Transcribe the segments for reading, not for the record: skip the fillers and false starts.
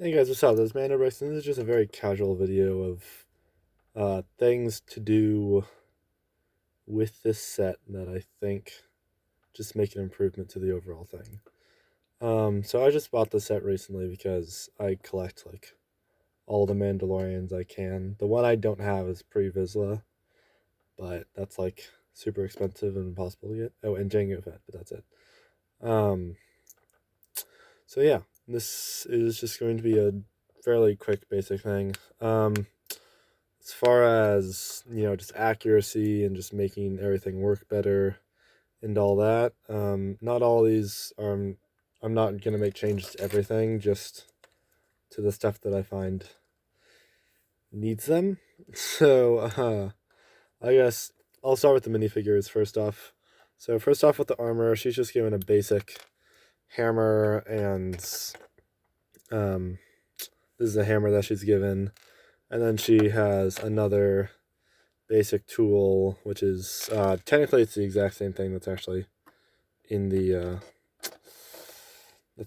Hey guys, what's up? This is Mando-Bricks, and this is just a very casual video of things to do with this set that I think just make an improvement to the overall thing. So I just bought the set recently because I collect like all the Mandalorians I can. The one I don't have is pre-Vizsla, but that's like super expensive and impossible to get. Oh, and Jango Fett, but that's it. Um, so yeah, this is just going to be a fairly quick basic thing. As far as just accuracy and just making everything work better and all that, not all these are. I'm not gonna make changes to everything, just to the stuff that I find needs them. So I guess I'll start with the minifigures first off. So first off with the armor, she's just given a basic hammer, and um, this is a hammer that she's given, and then she has another basic tool, which is technically it's the exact same thing that's actually in the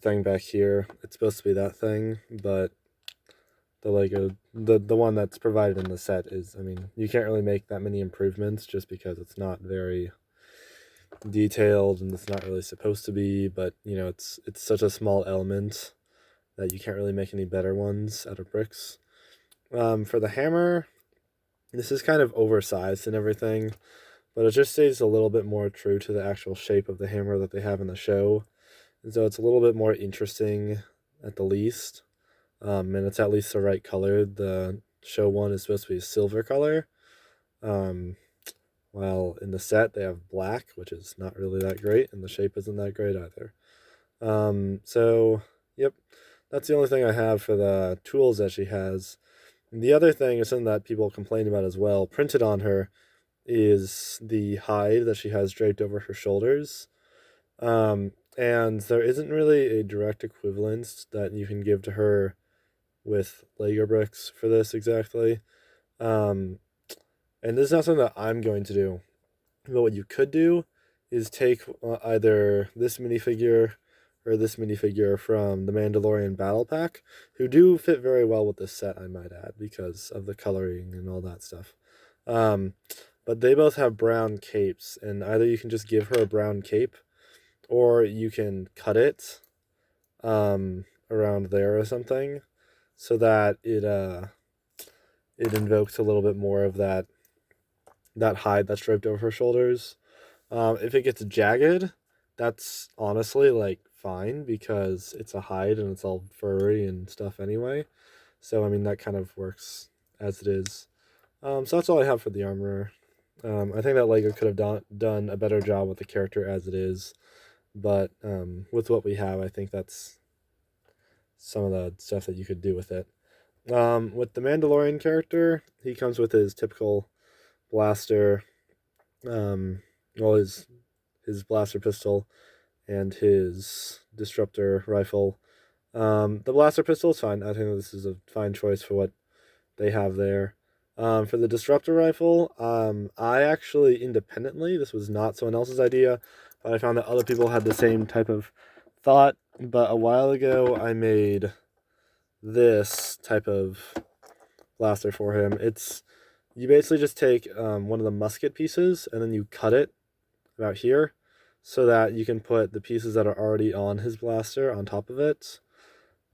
thing back here. It's supposed to be that thing, but the Lego the one that's provided in the set is, I mean, you can't really make that many improvements just because it's not very detailed and it's not really supposed to be, but it's such a small element that you can't really make any better ones out of bricks. For the hammer, this is kind of oversized and everything, but it just stays a little bit more true to the actual shape of the hammer that they have in the show. And so it's a little bit more interesting at the least. And it's at least the right color. The show one is supposed to be a silver color. Um, while in the set they have black, which is not really that great, and the shape isn't that great either. So, yep, that's the only thing I have for the tools that she has. And the other thing is something that people complain about as well. Printed on her is the hide that she has draped over her shoulders. And there isn't really a direct equivalence that you can give to her with Lego bricks for this exactly. Um, and this is not something that I'm going to do. But what you could do is take either this minifigure or this minifigure from the Mandalorian Battle Pack, who do fit very well with this set, I might add, because of the coloring and all that stuff. Um, but they both have brown capes, and either you can just give her a brown cape, or you can cut it around there or something, so that it invokes a little bit more of that hide that's draped over her shoulders. If it gets jagged, that's honestly like fine because it's a hide and it's all furry and stuff anyway. So I mean that kind of works as it is. So that's all I have for the armor. I think that Lego could have done a better job with the character as it is, but with what we have, I think that's some of the stuff that you could do with it. With the Mandalorian character, he comes with his typical blaster, um, well, his blaster pistol and his disruptor rifle. The blaster pistol is fine. I think this is a fine choice for what they have there. For the disruptor rifle, I actually independently, this was not someone else's idea, but I found that other people had the same type of thought. But a while ago, I made this type of blaster for him. It's you basically just take one of the musket pieces and then you cut it about here so that you can put the pieces that are already on his blaster on top of it,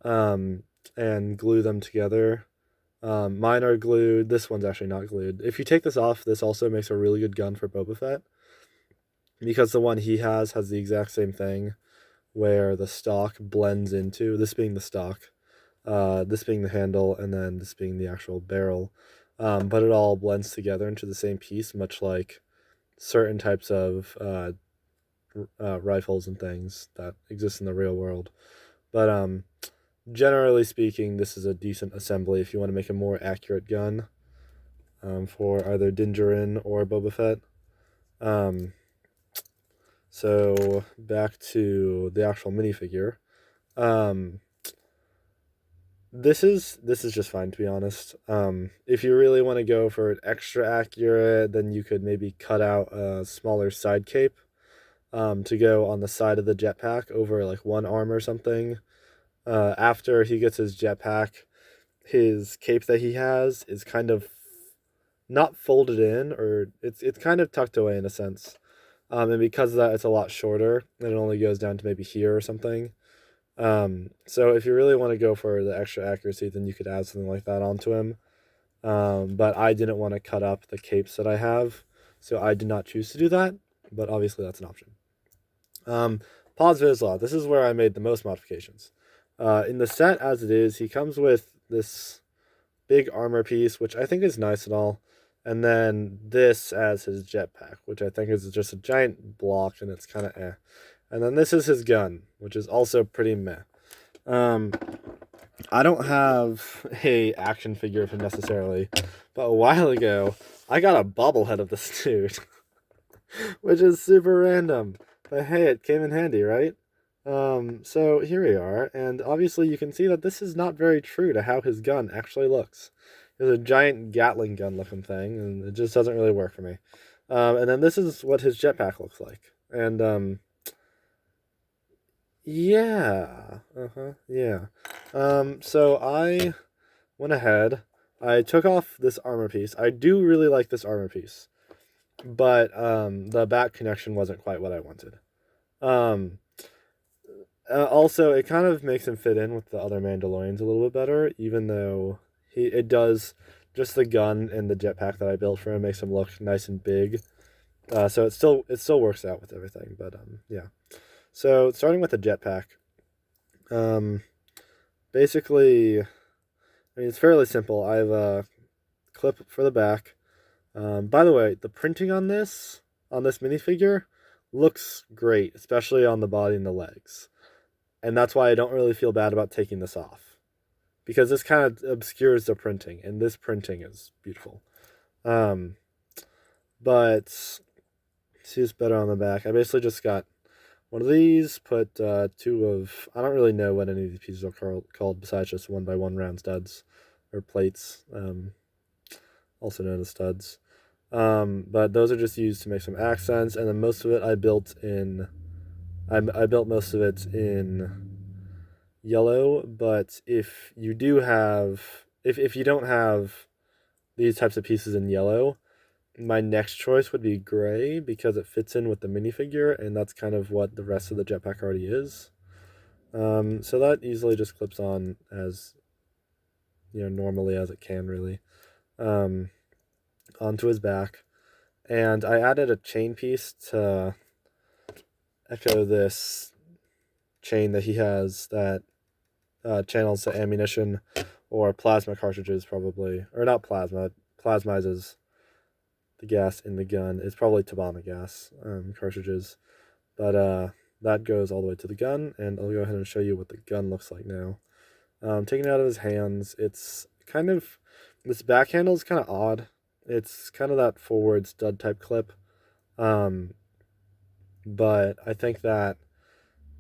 um, and glue them together. Mine are glued. This one's actually not glued. If you take this off, this also makes a really good gun for Boba Fett because the one he has the exact same thing where the stock blends into, this being the stock, this being the handle, and then this being the actual barrel. But it all blends together into the same piece, much like certain types of rifles and things that exist in the real world. But generally speaking, this is a decent assembly if you want to make a more accurate gun, for either Din Djarin or Boba Fett. Um, so back to the actual minifigure. Um, this is just fine, to be honest. If you really want to go for it extra accurate, then you could maybe cut out a smaller side cape, to go on the side of the jetpack over like one arm or something. After he gets his jetpack, his cape that he has is kind of not folded in, or it's kind of tucked away in a sense. And because of that, it's a lot shorter, and it only goes down to maybe here or something. So if you really want to go for the extra accuracy, then you could add something like that onto him. But I didn't want to cut up the capes that I have, so I did not choose to do that. But obviously, that's an option. Paz Vizsla. This is where I made the most modifications. In the set as it is, he comes with this big armor piece, which I think is nice and all, and then this as his jetpack, which I think is just a giant block, and it's kind of eh. And then this is his gun, which is also pretty meh. I don't have a action figure of him necessarily, but a while ago, I got a bobblehead of this dude, which is super random. But hey, it came in handy, right? So here we are, and obviously you can see that this is not very true to how his gun actually looks. It's a giant Gatling gun looking thing, and it just doesn't really work for me. And then this is what his jetpack looks like. And, yeah. Yeah. So I went ahead, I took off this armor piece. I do really like this armor piece, but the back connection wasn't quite what I wanted. Also, it kind of makes him fit in with the other Mandalorians a little bit better, even though it does, just the gun and the jetpack that I built for him makes him look nice and big. So it still works out with everything, but yeah. So starting with the jetpack, basically, I mean, it's fairly simple. I have a clip for the back. By the way, the printing on this minifigure looks great, especially on the body and the legs. And that's why I don't really feel bad about taking this off, because this kind of obscures the printing, and this printing is beautiful. But see, it's better on the back. I basically just got one of these, put two of, I don't really know what any of these pieces are called besides just 1x1 round studs or plates, also known as studs. But those are just used to make some accents, and then most of it I built most of it in yellow. But if you do have, if you don't have these types of pieces in yellow, my next choice would be gray, because it fits in with the minifigure, and that's kind of what the rest of the jetpack already is. So that easily just clips on as, normally as it can, really, onto his back. And I added a chain piece to echo this chain that he has that channels the ammunition or plasma cartridges, probably. Or not plasma. Plasmizes the gas in the gun. It's probably Tabana gas cartridges. But that goes all the way to the gun, and I'll go ahead and show you what the gun looks like now. Taking it out of his hands, it's kind of, this back handle is kind of odd. It's kind of that forward stud type clip. But I think that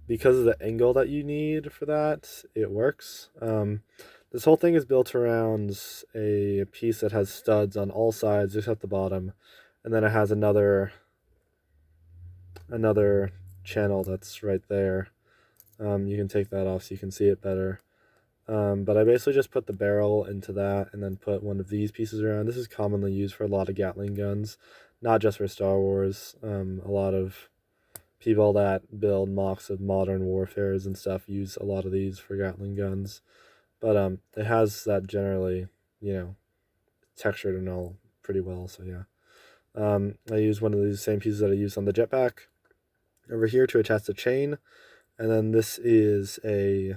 because of the angle that you need for that, it works. This whole thing is built around a piece that has studs on all sides except the bottom, and then it has another channel that's right there. You can take that off so you can see it better. But I basically just put the barrel into that and then put one of these pieces around. This is commonly used for a lot of Gatling guns, not just for Star Wars. A lot of people that build mocks of modern warfares and stuff use a lot of these for Gatling guns. But it has that generally, textured and all pretty well, so yeah. I use one of these same pieces that I used on the jetpack over here to attach the chain, and then this is a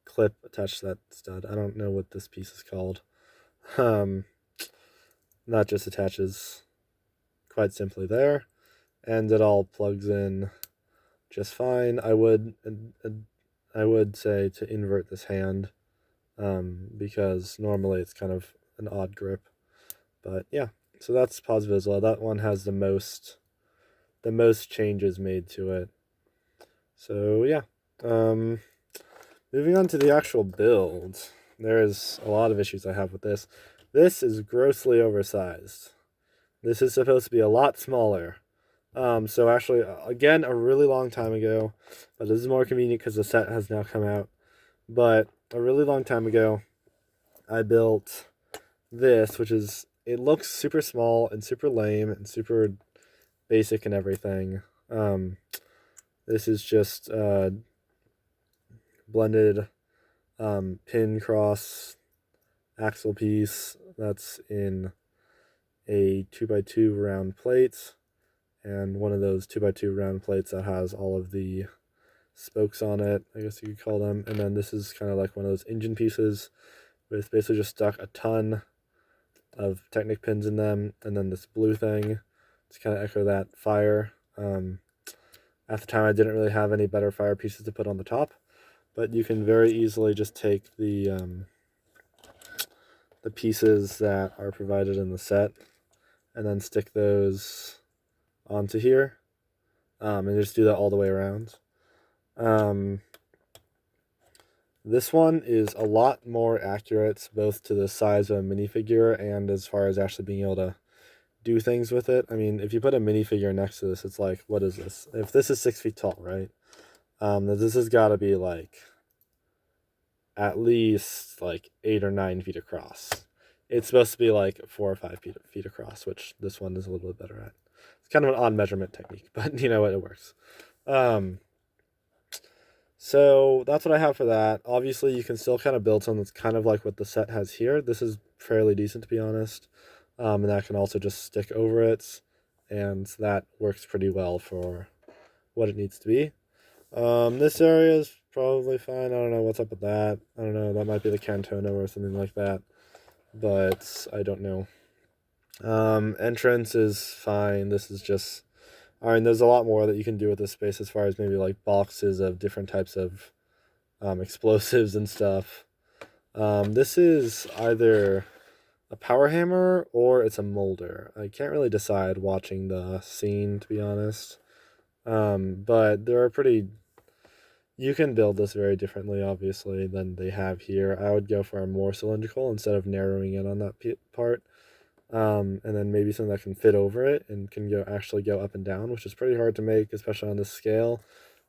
clip attached to that stud. I don't know what this piece is called. That just attaches quite simply there, and it all plugs in just fine. I would say to invert this hand, because normally it's kind of an odd grip. But yeah, so that's Paz Vizsla. That one has the most changes made to it. So yeah, moving on to the actual build, there's a lot of issues I have with this. This is grossly oversized. This is supposed to be a lot smaller. So actually, again, a really long time ago, but this is more convenient because the set has now come out. But a really long time ago, I built this, which is, it looks super small and super lame and super basic and everything. This is just blended pin cross axle piece that's in a 2x2 round plate, and one of those 2x2 round plates that has all of the spokes on it, I guess you could call them. And then this is kind of like one of those engine pieces with basically just stuck a ton of Technic pins in them, and then this blue thing to kind of echo that fire. At the time, I didn't really have any better fire pieces to put on the top, but you can very easily just take the pieces that are provided in the set and then stick those onto here, and just do that all the way around. This one is a lot more accurate, both to the size of a minifigure and as far as actually being able to do things with it. I mean, if you put a minifigure next to this, it's like, what is this? If this is 6 feet tall, right? This has got to be like at least like 8 or 9 feet across. It's supposed to be like 4 or 5 feet across, which this one is a little bit better at. It's kind of an odd measurement technique, but you know what, it works. So that's what I have for that. Obviously, you can still kind of build something that's kind of like what the set has here. This is fairly decent, to be honest. And that can also just stick over it, and that works pretty well for what it needs to be. This area is probably fine. I don't know what's up with that. I don't know. That might be the Cantono or something like that, but I don't know. Entrance is fine. This is just, I mean, there's a lot more that you can do with this space as far as maybe like boxes of different types of explosives and stuff. This is either a power hammer or it's a molder. I can't really decide watching the scene, to be honest. But there are pretty, you can build this very differently, obviously, than they have here. I would go for a more cylindrical instead of narrowing in on that part. And then maybe something that can fit over it and can actually go up and down, which is pretty hard to make, especially on this scale.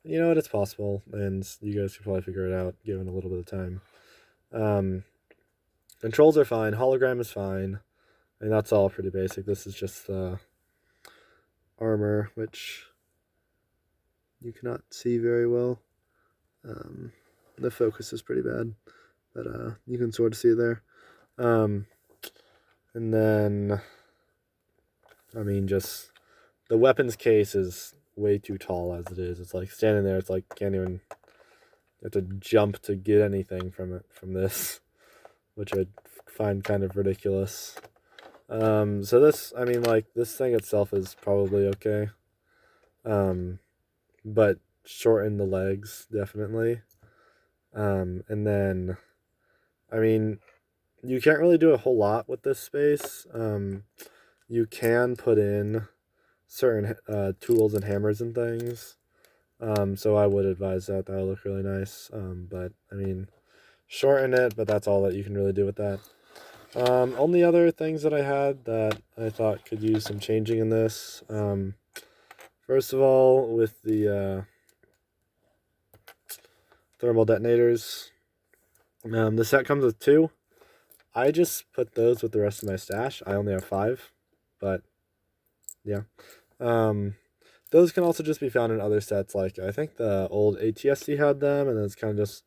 You know what, it's possible, and you guys can probably figure it out given a little bit of time. Controls are fine, hologram is fine, and that's all pretty basic. This is just the armor, which you cannot see very well. The focus is pretty bad, but you can sort of see it there. And then, I mean, just the weapons case is way too tall as it is. It's like standing there, it's like can't even, you have to jump to get anything from this, which I find kind of ridiculous. So this, I mean, like, this thing itself is probably okay. But shorten the legs, definitely. And then, I mean, you can't really do a whole lot with this space. You can put in certain tools and hammers and things. So I would advise that. That would look really nice. But, I mean, shorten it, but that's all that you can really do with that. Only other things that I had that I thought could use some changing in this. First of all, with the thermal detonators, the set comes with 2. I just put those with the rest of my stash. I only have 5, but yeah. Those can also just be found in other sets, like I think the old ATSC had them, and it's kind of just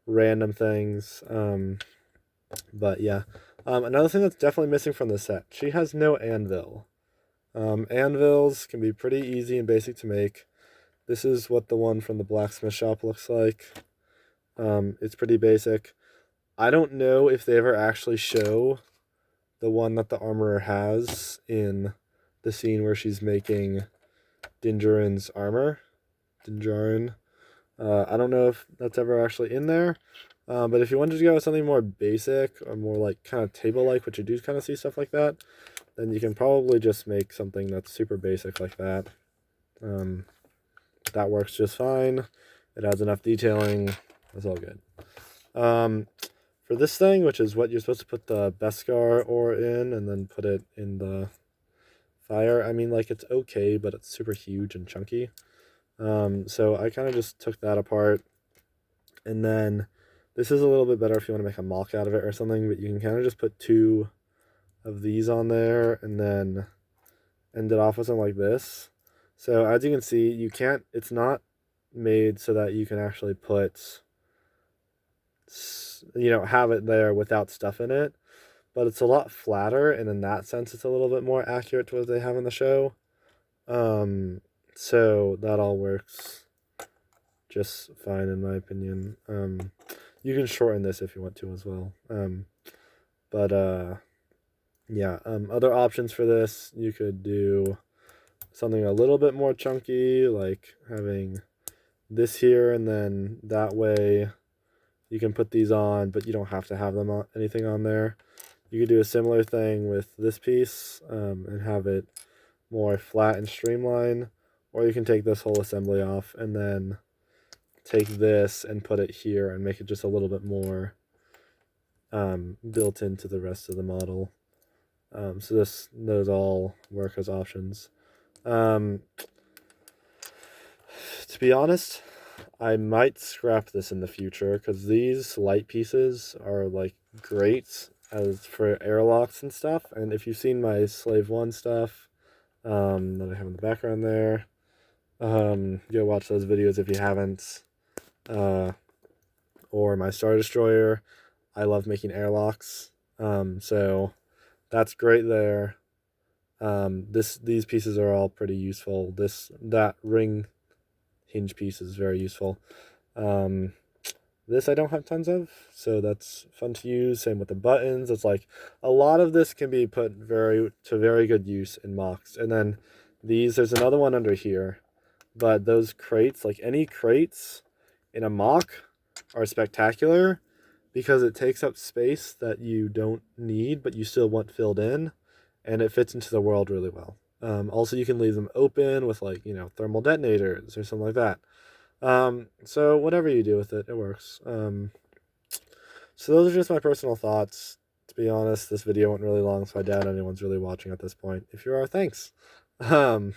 random things. But yeah. Another thing that's definitely missing from the set, she has no anvil. Anvils can be pretty easy and basic to make. This is what the one from the blacksmith shop looks like. It's pretty basic. I don't know if they ever actually show the one that the armorer has in the scene where she's making Dinjarin's armor. Dinjarin. I don't know if that's ever actually in there. But if you wanted to go with something more basic or more like kind of table-like, which you do kind of see stuff like that, then you can probably just make something that's super basic like that. That works just fine. It has enough detailing. That's all good. For this thing, which is what you're supposed to put the Beskar ore in and then put it in the fire, I mean, like, it's okay, but it's super huge and chunky. So I kind of just took that apart, and then This is a little bit better if you want to make a mock out of it or something, but you can kind of just put 2 of these on there and then end it off with something like this. So as you can see, you can't, it's not made so that you can actually put, you know, have it there without stuff in it, but it's a lot flatter, and in that sense it's a little bit more accurate to what they have in the show. So that all works just fine in my opinion. You can shorten this if you want to as well. Yeah, other options for this, you could do something a little bit more chunky, like having this here, and then that way you can put these on, but you don't have to have them on, anything on there. You could do a similar thing with this piece and have it more flat and streamlined, or you can take this whole assembly off and then take this and put it here and make it just a little bit more built into the rest of the model. So those all work as options. To be honest, I might scrap this in the future because these light pieces are like great as for airlocks and stuff. And if you've seen my Slave 1 stuff that I have in the background there, go watch those videos if you haven't. Or my Star Destroyer, I love making airlocks. So that's great there. These pieces are all pretty useful. That ring hinge piece is very useful. This I don't have tons of, so that's fun to use. Same with the buttons. It's like a lot of this can be put to very good use in mocks. And then there's another one under here, but those crates, like any crates in a mock, are spectacular because it takes up space that you don't need but you still want filled in, and it fits into the world really well. Also, you can leave them open with, like, you know, thermal detonators or something like that. So whatever you do with it, it works. So those are just my personal thoughts. To be honest, this video went really long, so I doubt anyone's really watching at this point. If you are, thanks. But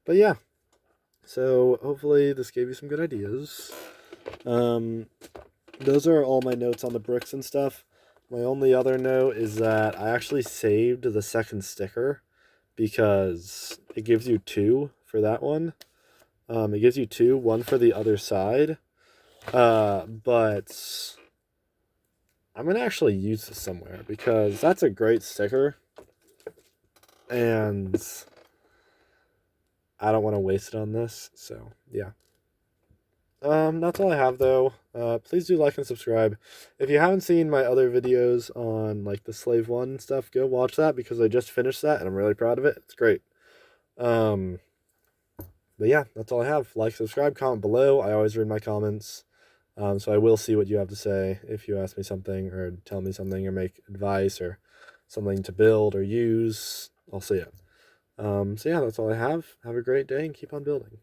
yeah, so hopefully this gave you some good ideas. Those are all my notes on the bricks and stuff. My only other note is that I actually saved the second sticker because it gives you 2 for that one. It gives you 2, one for the other side. But I'm going to actually use this somewhere because that's a great sticker. And I don't want to waste it on this. So, yeah. That's all I have, though. Please do like and subscribe. If you haven't seen my other videos on, like, the Slave 1 stuff, go watch that because I just finished that and I'm really proud of it. It's great. But yeah, that's all I have. Like, subscribe, comment below. I always read my comments. So I will see what you have to say if you ask me something or tell me something or make advice or something to build or use. I'll see it. So yeah, that's all I have. Have a great day and keep on building.